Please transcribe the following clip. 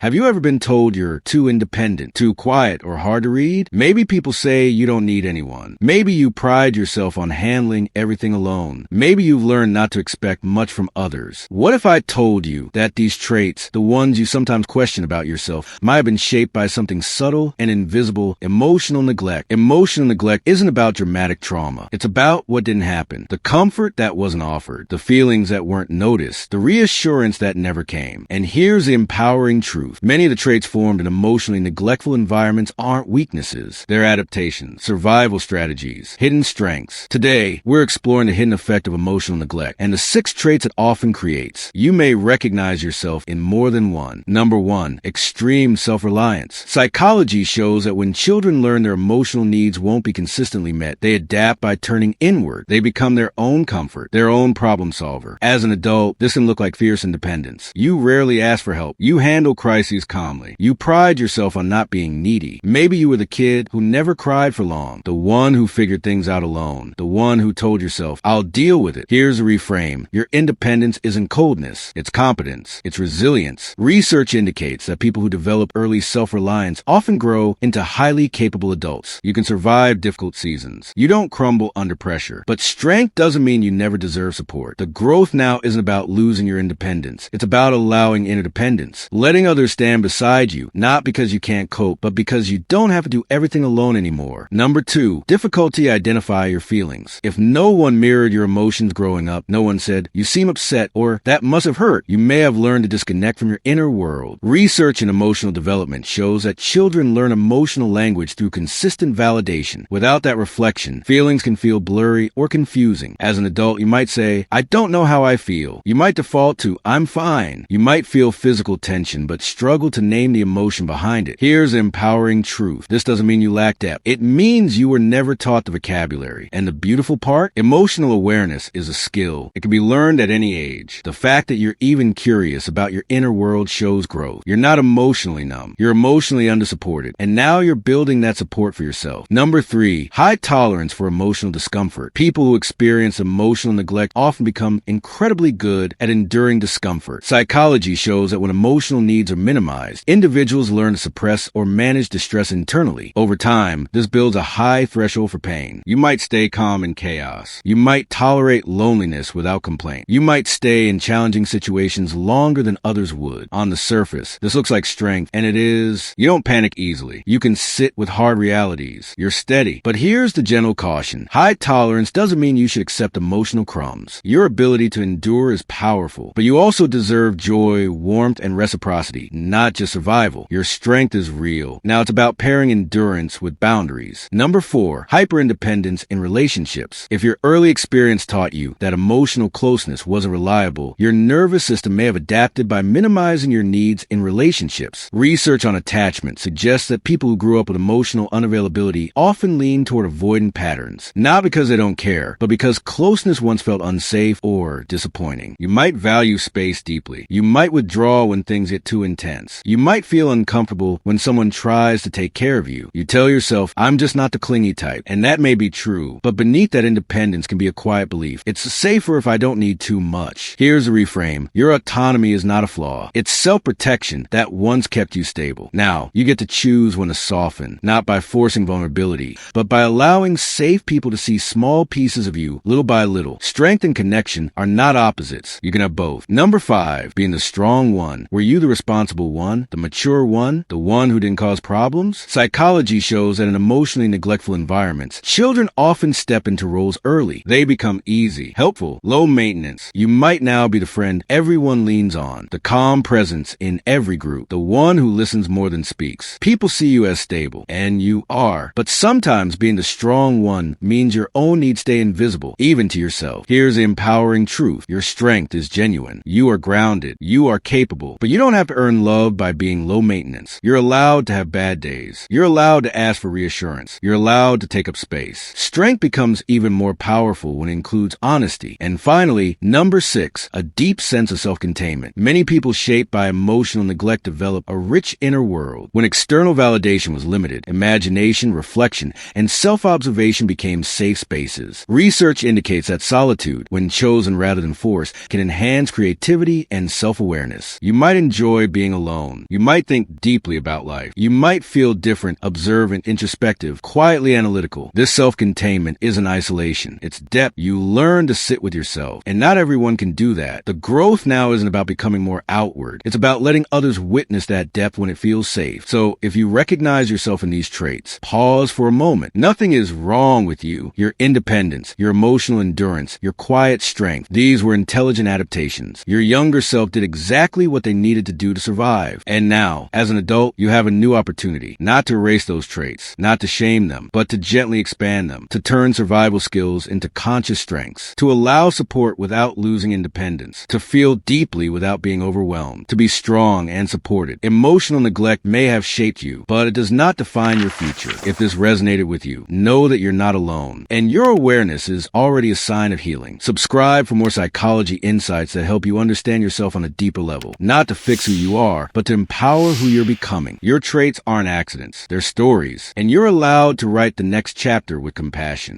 Have you ever been told you're too independent, too quiet, or hard to read? Maybe people say you don't need anyone. Maybe you pride yourself on handling everything alone. Maybe you've learned not to expect much from others. What if I told you that these traits, the ones you sometimes question about yourself, might have been shaped by something subtle and invisible, emotional neglect? Emotional neglect isn't about dramatic trauma. It's about what didn't happen, the comfort that wasn't offered, the feelings that weren't noticed, the reassurance that never came. And here's the empowering truth. Many of the traits formed in emotionally neglectful environments aren't weaknesses. They're adaptations, survival strategies, hidden strengths. Today, we're exploring the hidden effect of emotional neglect and the 6 traits it often creates. You may recognize yourself in more than one. Number 1, extreme self-reliance. Psychology shows that when children learn their emotional needs won't be consistently met, they adapt by turning inward. They become their own comfort, their own problem solver. As an adult, this can look like fierce independence. You rarely ask for help. You handle crises calmly. You pride yourself on not being needy. Maybe you were the kid who never cried for long, the one who figured things out alone, the one who told yourself, I'll deal with it. Here's a reframe. Your independence isn't coldness, it's competence, it's resilience. Research indicates that people who develop early self-reliance often grow into highly capable adults. You can survive difficult seasons. You don't crumble under pressure. But strength doesn't mean you never deserve support. The growth now isn't about losing your independence. It's about allowing interdependence, letting others stand beside you, not because you can't cope, but because you don't have to do everything alone anymore. Number 2, difficulty identify your feelings. If no one mirrored your emotions growing up, no one said, you seem upset, or that must have hurt, you may have learned to disconnect from your inner world. Research in emotional development shows that children learn emotional language through consistent validation. Without that reflection, feelings can feel blurry or confusing. As an adult, you might say, I don't know how I feel. You might default to, I'm fine. You might feel physical tension, but struggle to name the emotion behind it. Here's empowering truth. This doesn't mean you lack depth. It means you were never taught the vocabulary. And the beautiful part? Emotional awareness is a skill. It can be learned at any age. The fact that you're even curious about your inner world shows growth. You're not emotionally numb. You're emotionally undersupported. And now you're building that support for yourself. Number 3, high tolerance for emotional discomfort. People who experience emotional neglect often become incredibly good at enduring discomfort. Psychology shows that when emotional needs are minimized, individuals learn to suppress or manage distress internally. Over time, this builds a high threshold for pain. You might stay calm in chaos. You might tolerate loneliness without complaint. You might stay in challenging situations longer than others would. On the surface, this looks like strength, and it is. You don't panic easily. You can sit with hard realities. You're steady. But here's the gentle caution. High tolerance doesn't mean you should accept emotional crumbs. Your ability to endure is powerful, but you also deserve joy, warmth, and reciprocity, not just survival. Your strength is real. Now it's about pairing endurance with boundaries. Number 4, hyper-independence in relationships. If your early experience taught you that emotional closeness wasn't reliable, your nervous system may have adapted by minimizing your needs in relationships. Research on attachment suggests that people who grew up with emotional unavailability often lean toward avoidant patterns, not because they don't care, but because closeness once felt unsafe or disappointing. You might value space deeply. You might withdraw when things get too intense. You might feel uncomfortable when someone tries to take care of you. You tell yourself, I'm just not the clingy type. And that may be true, but beneath that independence can be a quiet belief. It's safer if I don't need too much. Here's a reframe. Your autonomy is not a flaw. It's self-protection that once kept you stable. Now, you get to choose when to soften, not by forcing vulnerability, but by allowing safe people to see small pieces of you little by little. Strength and connection are not opposites. You can have both. Number 5, being the strong one. Were you the responsible one, the mature one, the one who didn't cause problems? Psychology shows that in emotionally neglectful environments, children often step into roles early. They become easy, helpful, low maintenance. You might now be the friend everyone leans on, the calm presence in every group, the one who listens more than speaks. People see you as stable, and you are. But sometimes being the strong one means your own needs stay invisible, even to yourself. Here's the empowering truth. Your strength is genuine. You are grounded. You are capable. But you don't have to earn love by being low maintenance. You're allowed to have bad days. You're allowed to ask for reassurance. You're allowed to take up space. Strength becomes even more powerful when it includes honesty. And finally, number 6, a deep sense of self-containment. Many people shaped by emotional neglect develop a rich inner world. When external validation was limited, imagination, reflection, and self-observation became safe spaces. Research indicates that solitude, when chosen rather than forced, can enhance creativity and self-awareness. You might enjoy being being alone. You might think deeply about life. You might feel different, observant, introspective, quietly analytical. This self-containment isn't isolation. It's depth. You learn to sit with yourself. And not everyone can do that. The growth now isn't about becoming more outward. It's about letting others witness that depth when it feels safe. So if you recognize yourself in these traits, pause for a moment. Nothing is wrong with you. Your independence, your emotional endurance, your quiet strength. These were intelligent adaptations. Your younger self did exactly what they needed to do to survive. And now, as an adult, you have a new opportunity. Not to erase those traits, not to shame them, but to gently expand them, to turn survival skills into conscious strengths, to allow support without losing independence, to feel deeply without being overwhelmed, to be strong and supported. Emotional neglect may have shaped you, but it does not define your future. If this resonated with you, know that you're not alone, and your awareness is already a sign of healing. Subscribe for more psychology insights that help you understand yourself on a deeper level, not to fix who you are, but to empower who you're becoming. Your traits aren't accidents, they're stories, and you're allowed to write the next chapter with compassion.